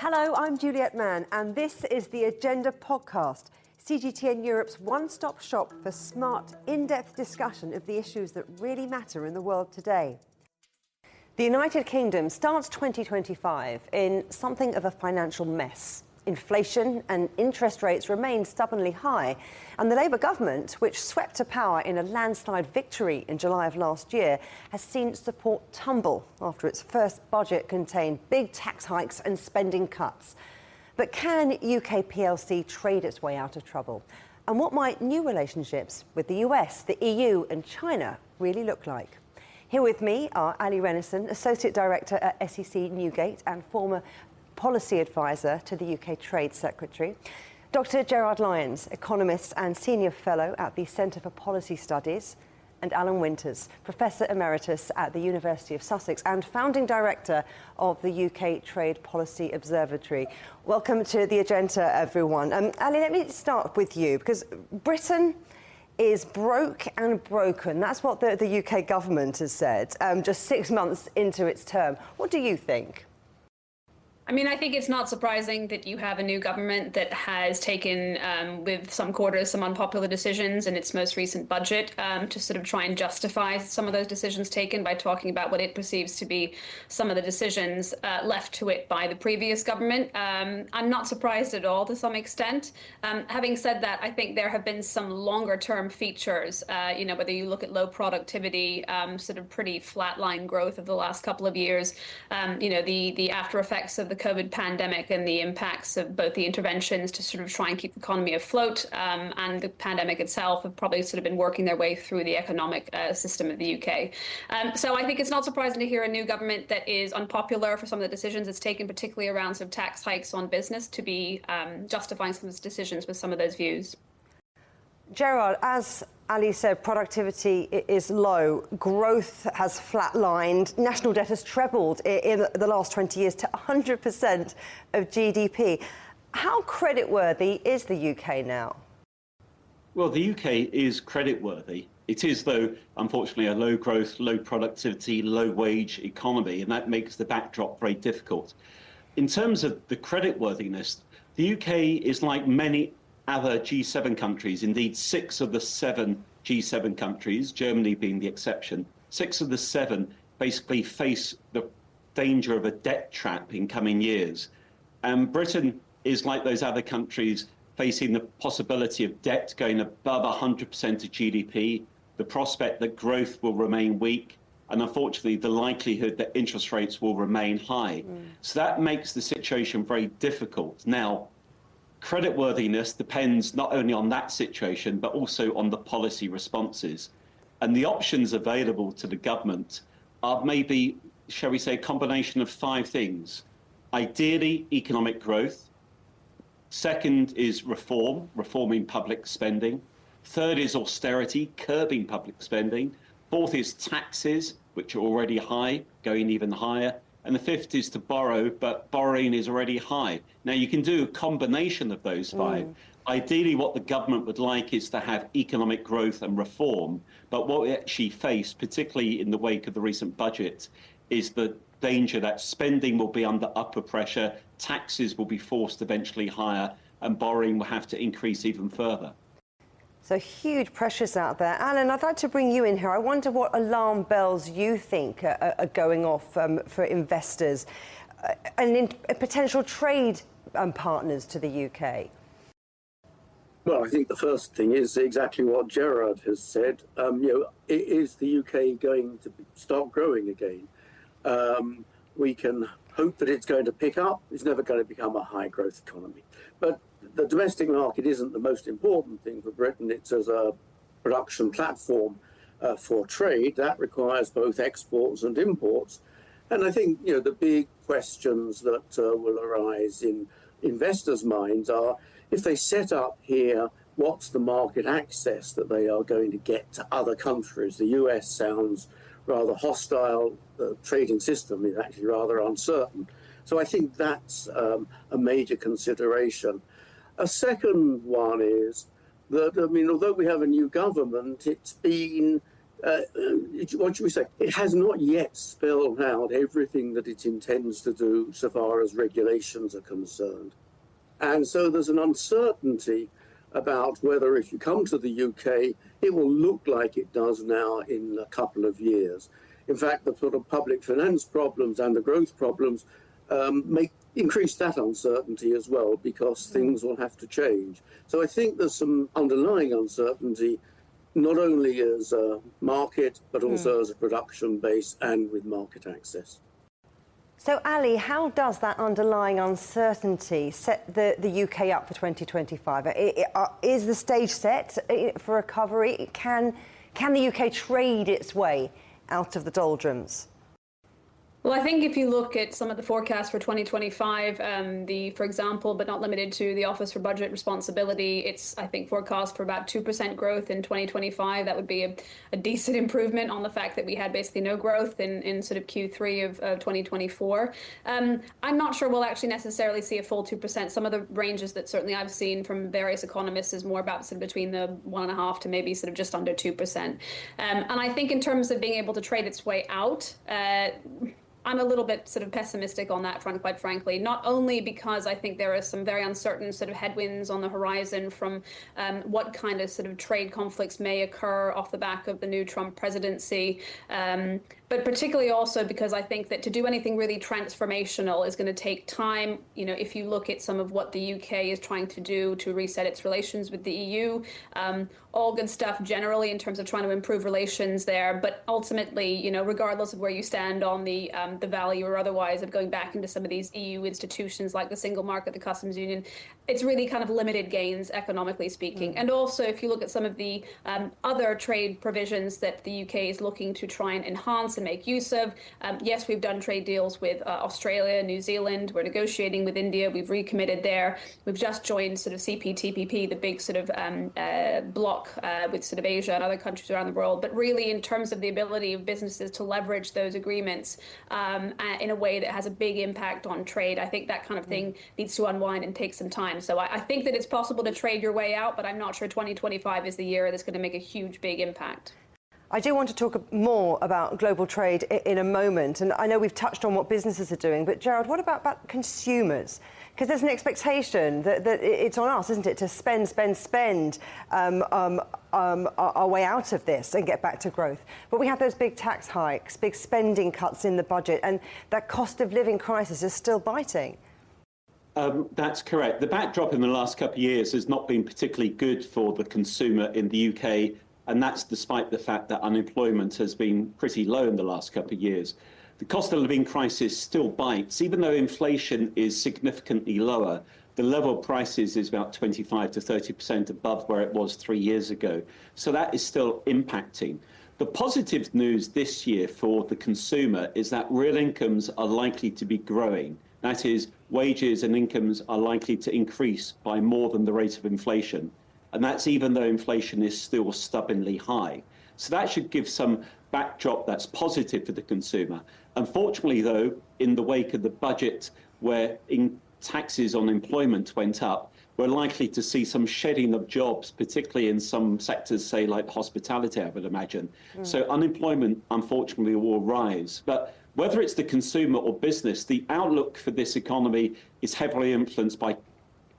Hello, I'm Juliet Mann, and this is the Agenda podcast, CGTN Europe's one-stop shop for smart, in-depth discussion of the issues that really matter in the world today. The United Kingdom starts 2025 in something of a financial mess. Inflation and interest rates remain stubbornly high, and the Labour government, which swept to power in a landslide victory in July of last year, has seen support tumble after its first budget contained big tax hikes and spending cuts. But can UK PLC trade its way out of trouble? And what might new relationships with the US, the EU and China really look like? Here with me are Allie, Associate Director at SEC Newgate and former Policy Advisor to the UK Trade Secretary, Dr. Gerard Lyons, Economist and Senior Fellow at the Centre for Policy Studies, and Alan Winters, Professor Emeritus at the University of Sussex and Founding Director of the UK Trade Policy Observatory. Welcome to the agenda, everyone. Allie, let me start with you, because Britain is broke and broken. That's what the UK government has said, just 6 months into its term. What do you think? I mean, I think it's not surprising that you have a new government that has taken, with some quarters, some unpopular decisions in its most recent budget to sort of try and justify some of those decisions taken by talking about what it perceives to be some of the decisions left to it by the previous government. I'm not surprised at all to some extent. Having said that, I think there have been some longer term features, whether you look at low productivity, sort of pretty flatline growth of the last couple of years, the after effects of the COVID pandemic and the impacts of both the interventions to sort of try and keep the economy afloat and the pandemic itself have probably sort of been working their way through the economic system of the UK. So I think it's not surprising to hear a new government that is unpopular for some of the decisions it's taken, particularly around sort of tax hikes on business, to be justifying some of its decisions with some of those views. Gerard, as Ali said, productivity is low, growth has flatlined, national debt has trebled in the last 20 years to 100% of GDP. How creditworthy is the UK now? Well, the UK is creditworthy. It is, though, unfortunately, a low growth, low productivity, low wage economy, and that makes the backdrop very difficult. In terms of the creditworthiness, the UK is like many other G7 countries, indeed 6 of the 7 G7 countries, Germany being the exception, 6 of the 7 basically face the danger of a debt trap in coming years. And Britain is like those other countries facing the possibility of debt going above 100% of GDP, the prospect that growth will remain weak, and unfortunately the likelihood that interest rates will remain high. So that makes the situation very difficult. Now, creditworthiness depends not only on that situation, but also on the policy responses. And the options available to the government are maybe, shall we say, a combination of 5 things. Ideally, economic growth. Second is reforming public spending. Third is austerity, curbing public spending. Fourth is taxes, which are already high, going even higher. And the 5th is to borrow, but borrowing is already high. Now, you can do a combination of those 5. Ideally, what the government would like is to have economic growth and reform. But what we actually face, particularly in the wake of the recent budget, is the danger that spending will be under upper pressure, taxes will be forced eventually higher, and borrowing will have to increase even further. So huge pressures out there. Alan, I'd like to bring you in here. I wonder what alarm bells you think are going off for investors and potential trade partners to the UK. Well, I think the first thing is exactly what Gerard has said. Is the UK going to start growing again? We can hope that it's going to pick up. It's never going to become a high growth economy. But the domestic market isn't the most important thing for Britain. It's as a production platform for trade. That requires both exports and imports. And I think, the big questions that will arise in investors' minds are, if they set up here, what's the market access that they are going to get to other countries? The US sounds rather hostile. The trading system is actually rather uncertain. So I think that's a major consideration. A second one is that, although we have a new government, it's been what should we say? It has not yet spelled out everything that it intends to do so far as regulations are concerned. And so there's an uncertainty about whether if you come to the UK, it will look like it does now in a couple of years. In fact, the sort of public finance problems and the growth problems increase that uncertainty as well, because things will have to change. So I think there's some underlying uncertainty, not only as a market, but also as a production base and with market access. So, Allie, how does that underlying uncertainty set the UK up for 2025? Is the stage set for recovery? Can the UK trade its way out of the doldrums? Well, I think if you look at some of the forecasts for 2025, for example, but not limited to the Office for Budget Responsibility, it's, I think, forecast for about 2% growth in 2025. That would be a decent improvement on the fact that we had basically no growth in sort of Q3 of 2024. I'm not sure we'll actually necessarily see a full 2%. Some of the ranges that certainly I've seen from various economists is more about sort of between the 1.5% to maybe sort of just under 2%. And I think in terms of being able to trade its way out, I'm a little bit sort of pessimistic on that front, quite frankly, not only because I think there are some very uncertain sort of headwinds on the horizon from what kind of sort of trade conflicts may occur off the back of the new Trump presidency, but particularly also because I think that to do anything really transformational is going to take time. You know, if you look at some of what the UK is trying to do to reset its relations with the EU, all good stuff generally in terms of trying to improve relations there. But ultimately, you know, regardless of where you stand on the value or otherwise of going back into some of these EU institutions like the single market, the customs union, it's really kind of limited gains economically speaking. And also, if you look at some of the other trade provisions that the UK is looking to try and enhance and make use of, yes, we've done trade deals with Australia, New Zealand. We're negotiating with India. We've recommitted there. We've just joined sort of CPTPP, the big sort of bloc with sort of Asia and other countries around the world. But really, in terms of the ability of businesses to leverage those agreements in a way that has a big impact on trade, I think that kind of thing needs to unwind and take some time. So I think that it's possible to trade your way out, but I'm not sure 2025 is the year that's going to make a huge, big impact. I do want to talk more about global trade in a moment, and I know we've touched on what businesses are doing, but Gerard, what about consumers? Because there's an expectation that it's on us, isn't it, to spend our way out of this and get back to growth. But we have those big tax hikes, big spending cuts in the budget, and that cost of living crisis is still biting. That's correct. The backdrop in the last couple of years has not been particularly good for the consumer in the UK, and that's despite the fact that unemployment has been pretty low in the last couple of years. The cost of living crisis still bites. Even though inflation is significantly lower, the level of prices is about 25 to 30% above where it was 3 years ago. So that is still impacting. The positive news this year for the consumer is that real incomes are likely to be growing. That is, wages and incomes are likely to increase by more than the rate of inflation. And that's even though inflation is still stubbornly high. So that should give some backdrop that's positive for the consumer. Unfortunately, though, in the wake of the budget where taxes on employment went up, we're likely to see some shedding of jobs, particularly in some sectors, say, like hospitality, I would imagine. So unemployment, unfortunately, will rise. But whether it's the consumer or business, the outlook for this economy is heavily influenced by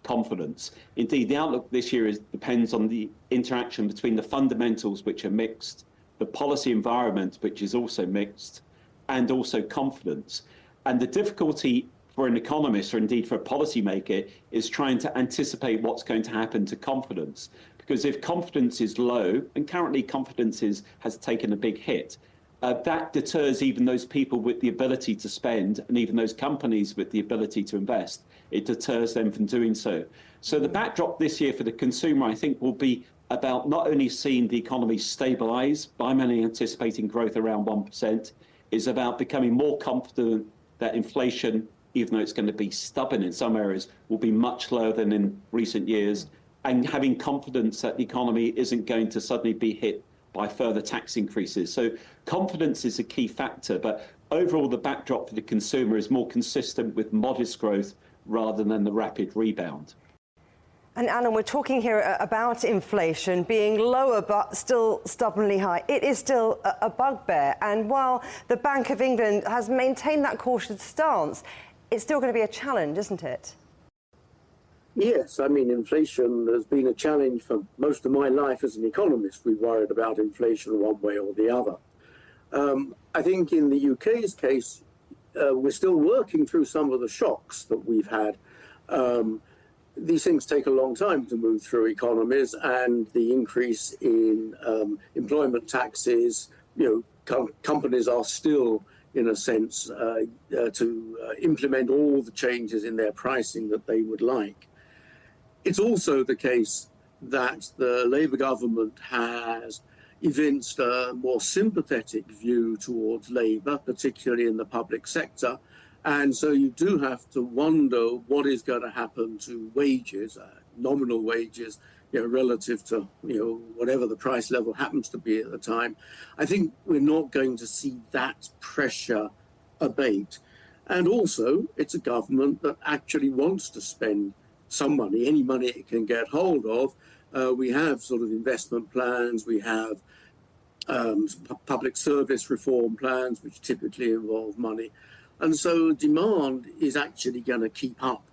confidence. Indeed, the outlook this year depends on the interaction between the fundamentals, which are mixed, the policy environment, which is also mixed, and also confidence. And the difficulty for an economist, or indeed for a policymaker, is trying to anticipate what's going to happen to confidence. Because if confidence is low, and currently confidence has taken a big hit, that deters even those people with the ability to spend, and even those companies with the ability to invest. It deters them from doing so. So the backdrop this year for the consumer, I think, will be about not only seeing the economy stabilise, by many anticipating growth around 1%, is about becoming more confident that inflation, even though it's going to be stubborn in some areas, will be much lower than in recent years, and having confidence that the economy isn't going to suddenly be hit by further tax increases. So confidence is a key factor, but overall the backdrop for the consumer is more consistent with modest growth rather than the rapid rebound. And Alan, we're talking here about inflation being lower but still stubbornly high. It is still a bugbear. And while the Bank of England has maintained that cautious stance, it's still going to be a challenge, isn't it? Yes, I mean, inflation has been a challenge for most of my life as an economist. We've worried about inflation one way or the other. I think in the UK's case, we're still working through some of the shocks that we've had. These things take a long time to move through economies, and the increase in employment taxes, companies are still, in a sense, to implement all the changes in their pricing that they would like. It's also the case that the Labour government has evinced a more sympathetic view towards Labour, particularly in the public sector. And so you do have to wonder what is going to happen to wages, nominal wages, relative to whatever the price level happens to be at the time. I think we're not going to see that pressure abate. And also, it's a government that actually wants to spend some money, any money it can get hold of. We have sort of investment plans, we have public service reform plans, which typically involve money. And so demand is actually going to keep up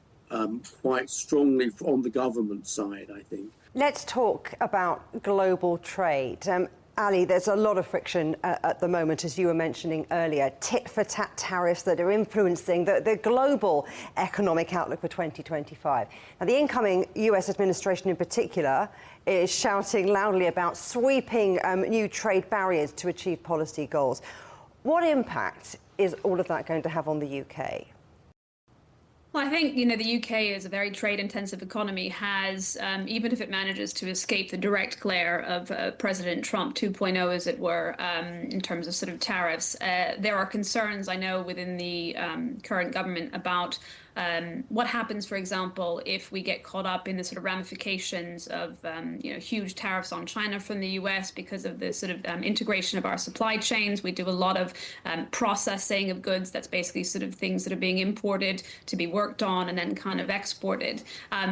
quite strongly on the government side, I think. Let's talk about global trade. Allie, there's a lot of friction at the moment, as you were mentioning earlier, tit-for-tat tariffs that are influencing the global economic outlook for 2025. Now, the incoming US administration in particular is shouting loudly about sweeping new trade barriers to achieve policy goals. What impact is all of that going to have on the UK? Well, I think, the UK is a very trade-intensive economy, has, even if it manages to escape the direct glare of President Trump 2.0, as it were, in terms of sort of tariffs, there are concerns, I know, within the current government about what happens, for example, if we get caught up in the sort of ramifications of, huge tariffs on China from the US because of the sort of integration of our supply chains. We do a lot of processing of goods. That's basically sort of things that are being imported to be worked on and then kind of exported.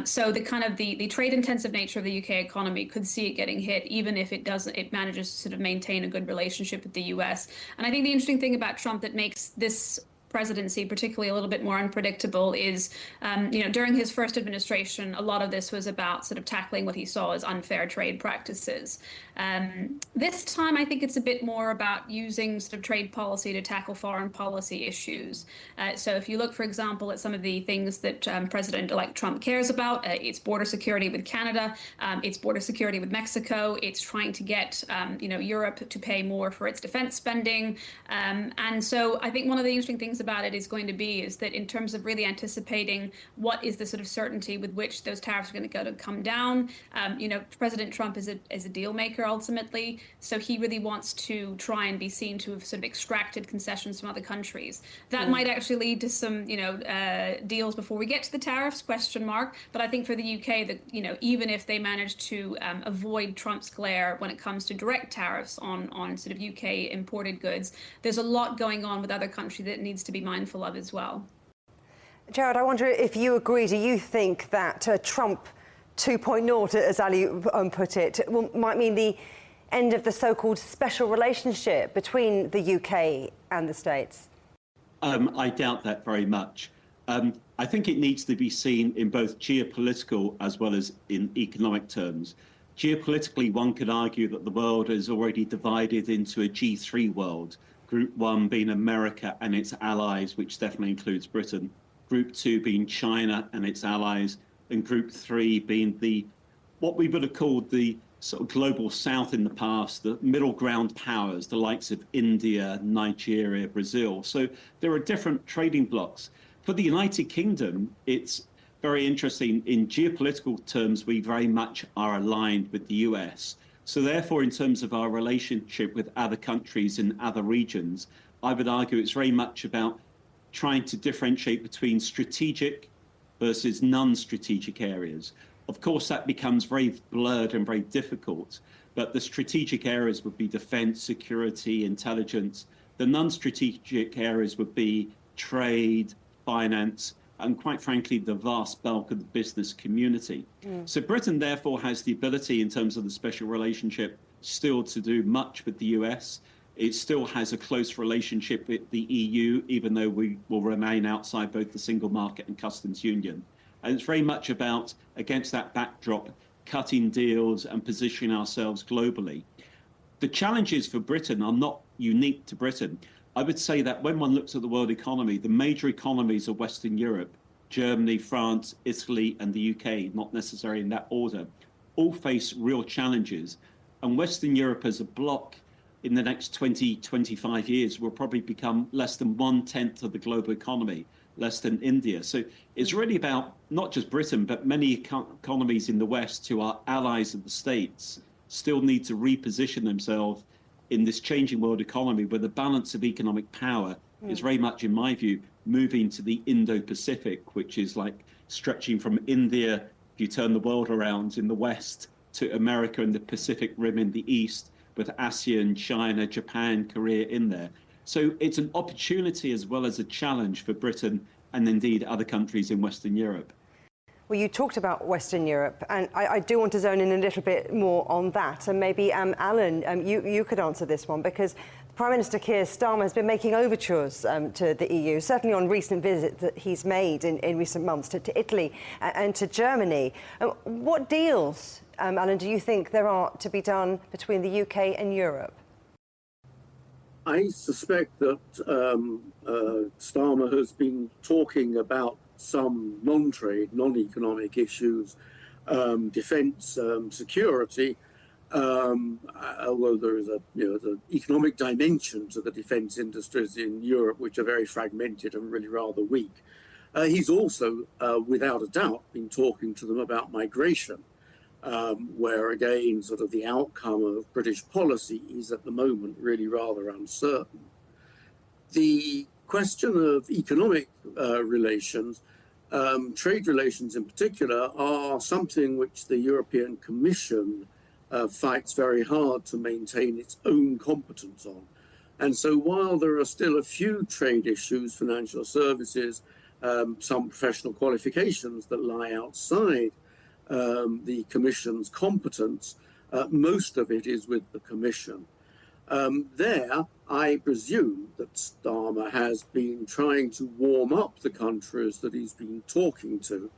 So the trade intensive nature of the UK economy could see it getting hit, even if it manages to sort of maintain a good relationship with the US. And I think the interesting thing about Trump that makes this presidency particularly a little bit more unpredictable is, during his first administration, a lot of this was about sort of tackling what he saw as unfair trade practices. This time, I think it's a bit more about using sort of trade policy to tackle foreign policy issues. So if you look, for example, at some of the things that President-elect Trump cares about, it's border security with Canada, it's border security with Mexico, it's trying to get, Europe to pay more for its defense spending. And so I think one of the interesting things about it is going to be is that in terms of really anticipating what is the sort of certainty with which those tariffs are going to come down, President Trump is a deal maker ultimately, so he really wants to try and be seen to have sort of extracted concessions from other countries. That might actually lead to some deals before we get to the tariffs, question mark. But I think for the UK, that even if they manage to avoid Trump's glare when it comes to direct tariffs on sort of UK imported goods, there's a lot going on with other countries that needs to be mindful of as well. Gerard, I wonder if you agree. Do you think that Trump 2.0, as Ali put it, might mean the end of the so-called special relationship between the UK and the States? I doubt that very much. I think it needs to be seen in both geopolitical as well as in economic terms. Geopolitically, one could argue that the world is already divided into a G3 world. Group 1 being America and its allies, which definitely includes Britain. Group 2 being China and its allies. And Group 3 being what we would have called the sort of global south in the past, the middle ground powers, the likes of India, Nigeria, Brazil. So there are different trading blocs. For the United Kingdom, it's very interesting. In geopolitical terms, we very much are aligned with the US. So therefore, in terms of our relationship with other countries in other regions, I would argue it's very much about trying to differentiate between strategic versus non-strategic areas. Of course, that becomes very blurred and very difficult, but the strategic areas would be defense, security, intelligence. The non-strategic areas would be trade, finance, and quite frankly, the vast bulk of the business community. So Britain, therefore, has the ability in terms of the special relationship still to do much with the US. It still has a close relationship with the EU, even though we will remain outside both the single market and customs union. And it's very much about, against that backdrop, cutting deals and positioning ourselves globally. The challenges for Britain are not unique to Britain. I would say that when one looks at the world economy, the major economies of Western Europe, Germany, France, Italy, and the UK, not necessarily in that order, all face real challenges. And Western Europe as a bloc in the next 20, 25 years will probably become less than 1/10 of the global economy, less than India. So it's really about not just Britain, but many economies in the West who are allies of the States still need to reposition themselves in this changing world economy where the balance of economic power is very much, in my view, moving to the Indo-Pacific, which is like stretching from India, if you turn the world around, in the West, to America and the Pacific Rim in the East, with ASEAN, China, Japan, Korea in there. So it's an opportunity as well as a challenge for Britain and indeed other countries in Western Europe. Well, you talked about Western Europe, and I do want to zone in a little bit more on that. And maybe, Alan, you could answer this one, because Prime Minister Keir Starmer has been making overtures to the EU, certainly on recent visits that he's made in recent months to Italy and to Germany. What deals, Alan, do you think there are to be done between the UK and Europe? I suspect that Starmer has been talking about some non-trade, non-economic issues, defence, security, although there is the economic dimension to the defence industries in Europe, which are very fragmented and really rather weak. He's also, without a doubt, been talking to them about migration, where again, sort of the outcome of British policy is at the moment really rather uncertain. The question of economic relations, trade relations in particular, are something which the European Commission fights very hard to maintain its own competence on. And so while there are still a few trade issues, financial services, some professional qualifications that lie outside the Commission's competence, most of it is with the Commission. There, I presume that Starmer has been trying to warm up the countries that he's been talking to,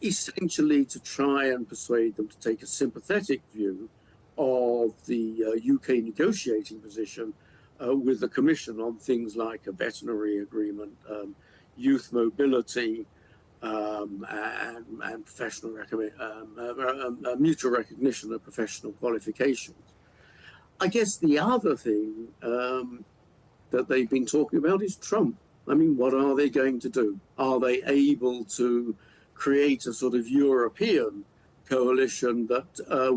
essentially to try and persuade them to take a sympathetic view of the UK negotiating position with the Commission on things like a veterinary agreement, youth mobility, and professional mutual recognition of professional qualifications. I guess the other thing that they've been talking about is Trump. I mean, what are they going to do? Are they able to create a sort of European coalition that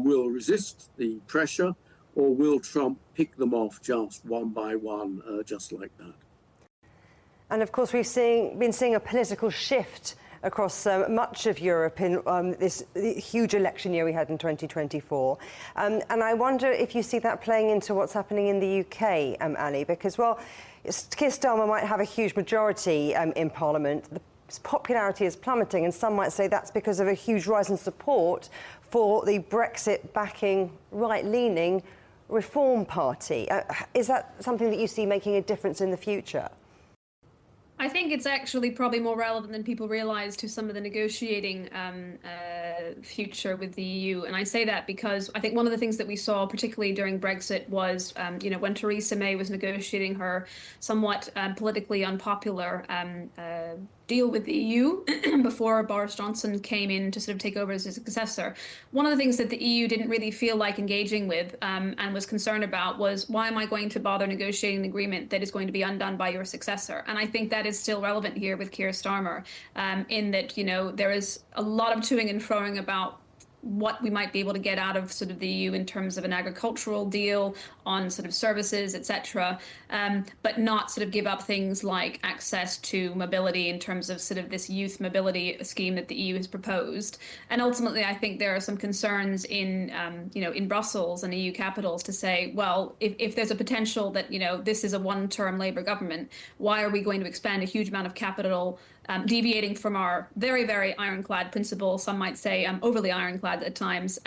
will resist the pressure, or will Trump pick them off just one by one, just like that? And of course, we've been seeing a political shift across much of Europe in this huge election year we had in 2024. And I wonder if you see that playing into what's happening in the UK, Allie, because, well, Keir Starmer might have a huge majority in Parliament. His popularity is plummeting, and some might say that's because of a huge rise in support for the Brexit-backing, right-leaning Reform Party. Is that something that you see making a difference in the future? I think it's actually probably more relevant than people realize to some of the negotiating future with the EU. And I say that because I think one of the things that we saw, particularly during Brexit, was, when Theresa May was negotiating her somewhat politically unpopular deal with the EU before Boris Johnson came in to sort of take over as his successor. One of the things that the EU didn't really feel like engaging with and was concerned about was, why am I going to bother negotiating an agreement that is going to be undone by your successor? And I think that is still relevant here with Keir Starmer, in that, there is a lot of toing and froing about what we might be able to get out of sort of the EU in terms of an agricultural deal on sort of services, etc., but not sort of give up things like access to mobility in terms of sort of this youth mobility scheme that the EU has proposed. And ultimately, I think there are some concerns in, in Brussels and EU capitals to say, well, if there's a potential that, this is a one-term Labour government, why are we going to expend a huge amount of capital deviating from our very, very ironclad principle, some might say overly ironclad at times,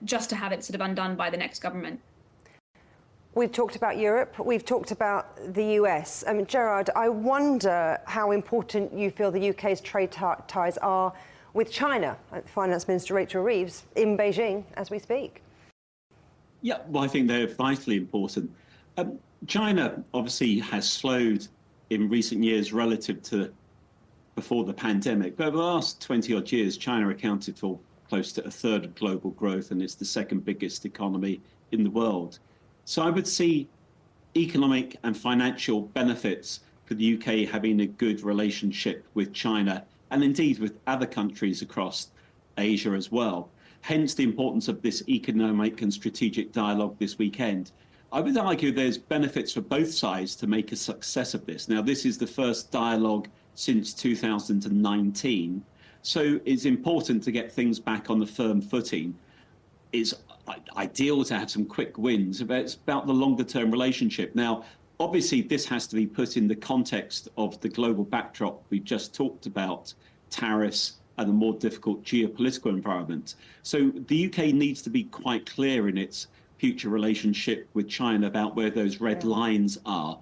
just to have it sort of undone by the next government. We've talked about Europe, we've talked about the US. Gerard, I wonder how important you feel the UK's trade ties are with China. Finance Minister Rachel Reeves in Beijing as we speak. Yeah, well, I think they're vitally important. China obviously has slowed in recent years relative to before the pandemic. But over the last 20 odd years, China accounted for close to a third of global growth, and it's the second biggest economy in the world. So I would see economic and financial benefits for the UK having a good relationship with China, and indeed with other countries across Asia as well. Hence the importance of this economic and strategic dialogue this weekend. I would argue there's benefits for both sides to make a success of this. Now, this is the first dialogue since 2019, so it's important to get things back on the firm footing. It's ideal to have some quick wins, but it's about the longer term relationship. Now, obviously, this has to be put in the context of the global backdrop we've just talked about, tariffs and a more difficult geopolitical environment. So the UK needs to be quite clear in its future relationship with China about where those red lines are.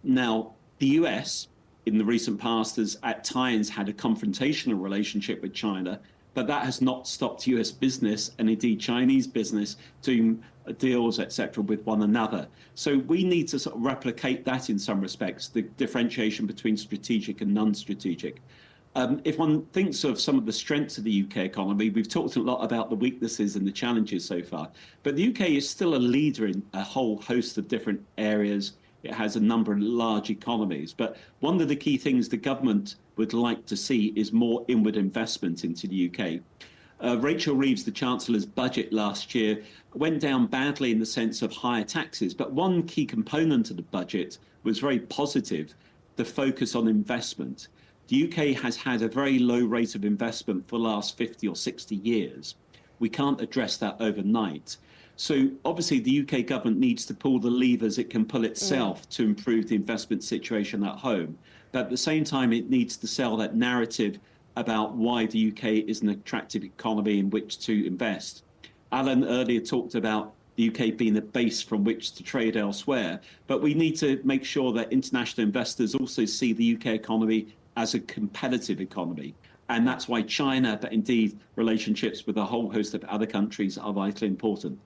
Now, the US in the recent past has at times had a confrontational relationship with China, but that has not stopped US business and indeed Chinese business doing deals, etc., with one another. So we need to sort of replicate that in some respects, the differentiation between strategic and non-strategic. If one thinks of some of the strengths of the UK economy, we've talked a lot about the weaknesses and the challenges so far, but the UK is still a leader in a whole host of different areas. It has a number of large economies, but one of the key things the government would like to see is more inward investment into the UK. Rachel Reeves, the Chancellor's budget last year, went down badly in the sense of higher taxes, but one key component of the budget was very positive, the focus on investment. The UK has had a very low rate of investment for the last 50 or 60 years. We can't address that overnight. So obviously the UK government needs to pull the levers it can pull itself to improve the investment situation at home. But at the same time, it needs to sell that narrative about why the UK is an attractive economy in which to invest. Alan earlier talked about the UK being a base from which to trade elsewhere, but we need to make sure that international investors also see the UK economy as a competitive economy. And that's why China, but indeed relationships with a whole host of other countries are vitally important.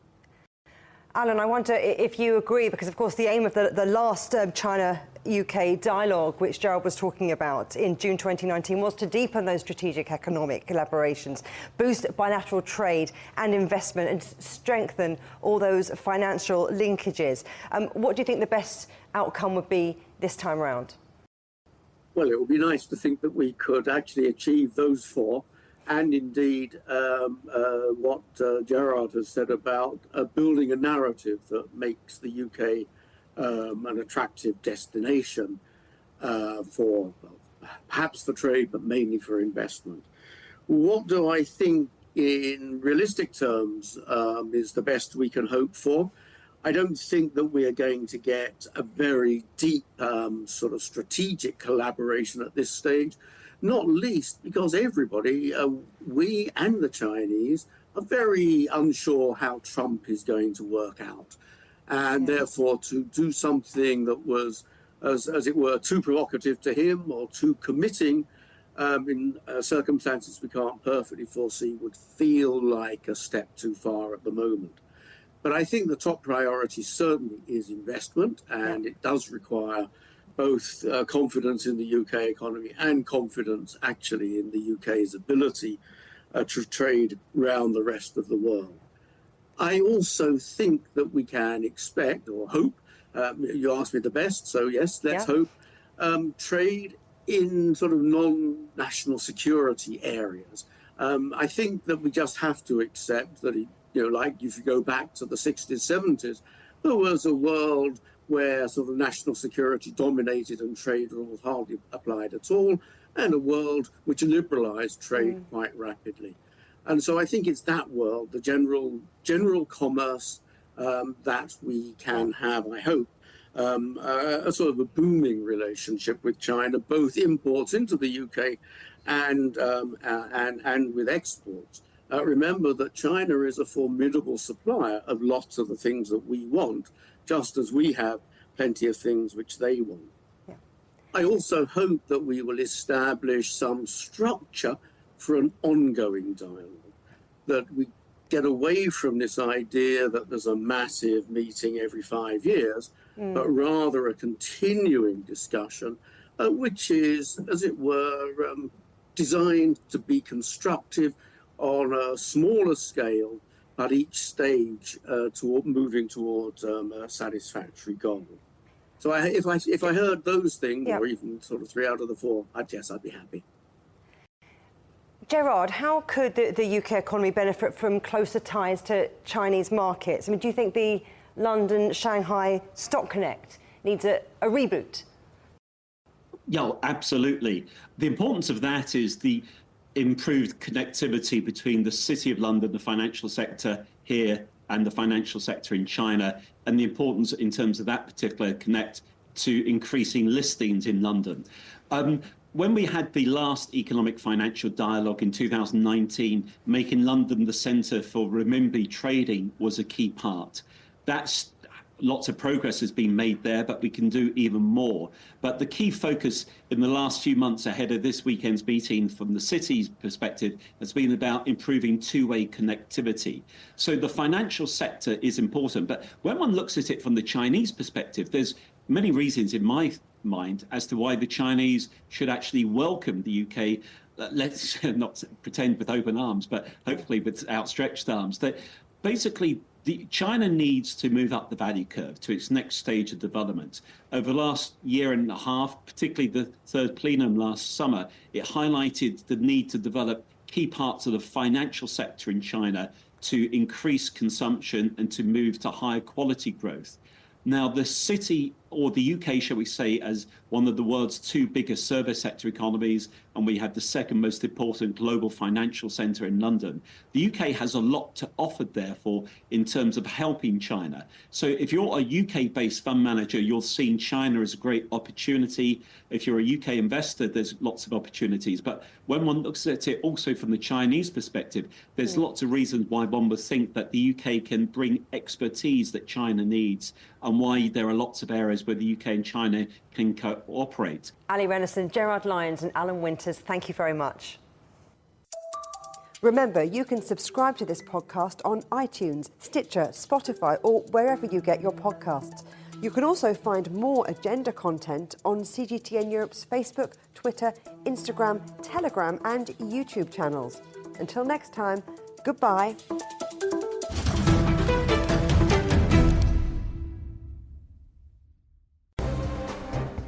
Alan, I wonder if you agree, because of course the aim of the last China-UK dialogue, which Gerard was talking about in June 2019, was to deepen those strategic economic collaborations, boost bilateral trade and investment, and strengthen all those financial linkages. What do you think the best outcome would be this time around? Well, it would be nice to think that we could actually achieve those four, and indeed what Gerard has said about building a narrative that makes the UK an attractive destination for perhaps for trade, but mainly for investment. What do I think in realistic terms is the best we can hope for? I don't think that we are going to get a very deep sort of strategic collaboration at this stage, not least because everybody, we and the Chinese, are very unsure how Trump is going to work out. And therefore, to do something that was, as it were, too provocative to him or too committing in circumstances we can't perfectly foresee would feel like a step too far at the moment. But I think the top priority certainly is investment, and it does require both confidence in the UK economy and confidence actually in the UK's ability to trade around the rest of the world. I also think that we can expect or hope, you asked me the best, so yes, let's hope, trade in sort of non-national security areas. I think that we just have to accept that like if you go back to the 60s, 70s, there was a world where sort of national security dominated and trade rules hardly applied at all, and a world which liberalized trade quite rapidly. And so I think it's that world, the general commerce that we can have, I hope, a sort of a booming relationship with China, both imports into the UK and with exports. Remember that China is a formidable supplier of lots of the things that we want, just as we have plenty of things which they want. Yeah. I also hope that we will establish some structure for an ongoing dialogue, that we get away from this idea that there's a massive meeting every 5 years, but rather a continuing discussion, which is, as it were, designed to be constructive on a smaller scale at each stage moving towards a satisfactory goal. So if I heard those things, or even sort of 3 out of the 4, I'd be happy. Gerard, how could the UK economy benefit from closer ties to Chinese markets? I mean, do you think the London-Shanghai Stock Connect needs a reboot? Yeah, absolutely. The importance of that is the improved connectivity between the City of London, the financial sector here, and the financial sector in China, and the importance in terms of that particular connect to increasing listings in London. When we had the last economic financial dialogue in 2019, making London the centre for renminbi trading was a key part. That's lots of progress has been made there, but we can do even more. But the key focus in the last few months ahead of this weekend's meeting from the city's perspective has been about improving two-way connectivity. So the financial sector is important, but when one looks at it from the Chinese perspective, there's many reasons in my mind as to why the Chinese should actually welcome the UK. Let's not pretend with open arms, but hopefully with outstretched arms. That basically China needs to move up the value curve to its next stage of development. Over the last year and a half, particularly the third plenum last summer, it highlighted the need to develop key parts of the financial sector in China to increase consumption and to move to higher quality growth. Now, the city, or the UK, shall we say, as one of the world's 2 biggest service sector economies, and we have the second most important global financial centre in London. The UK has a lot to offer, therefore, in terms of helping China. So if you're a UK-based fund manager, you're seeing China as a great opportunity. If you're a UK investor, there's lots of opportunities. But when one looks at it also from the Chinese perspective, there's lots of reasons why one would think that the UK can bring expertise that China needs, and why there are lots of areas where the UK and China can cooperate. Allie, Renison, Gerard, Lyons and Alan Winters, thank you very much. Remember, you can subscribe to this podcast on iTunes, Stitcher, Spotify or wherever you get your podcasts. You can also find more agenda content on CGTN Europe's Facebook, Twitter, Instagram, Telegram and YouTube channels. Until next time, goodbye.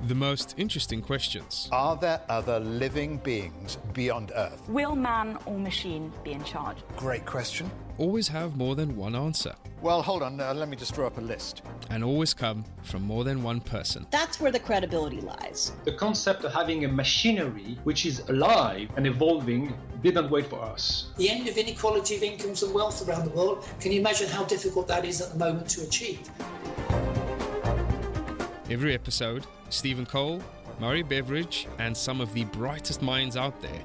The most interesting questions. Are there other living beings beyond Earth? Will man or machine be in charge? Great question. Always have more than one answer. Well, hold on, let me just draw up a list. And always come from more than one person. That's where the credibility lies. The concept of having a machinery which is alive and evolving didn't wait for us. The end of inequality of incomes and wealth around the world, can you imagine how difficult that is at the moment to achieve? Every episode, Stephen Cole, Murray Beveridge and some of the brightest minds out there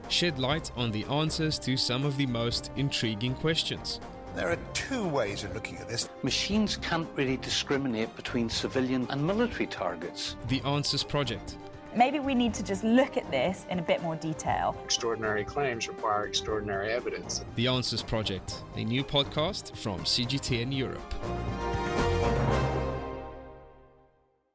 shed light on the answers to some of the most intriguing questions. There are 2 ways of looking at this. Machines can't really discriminate between civilian and military targets. The Answers Project. Maybe we need to just look at this in a bit more detail. Extraordinary claims require extraordinary evidence. The Answers Project, a new podcast from CGTN Europe.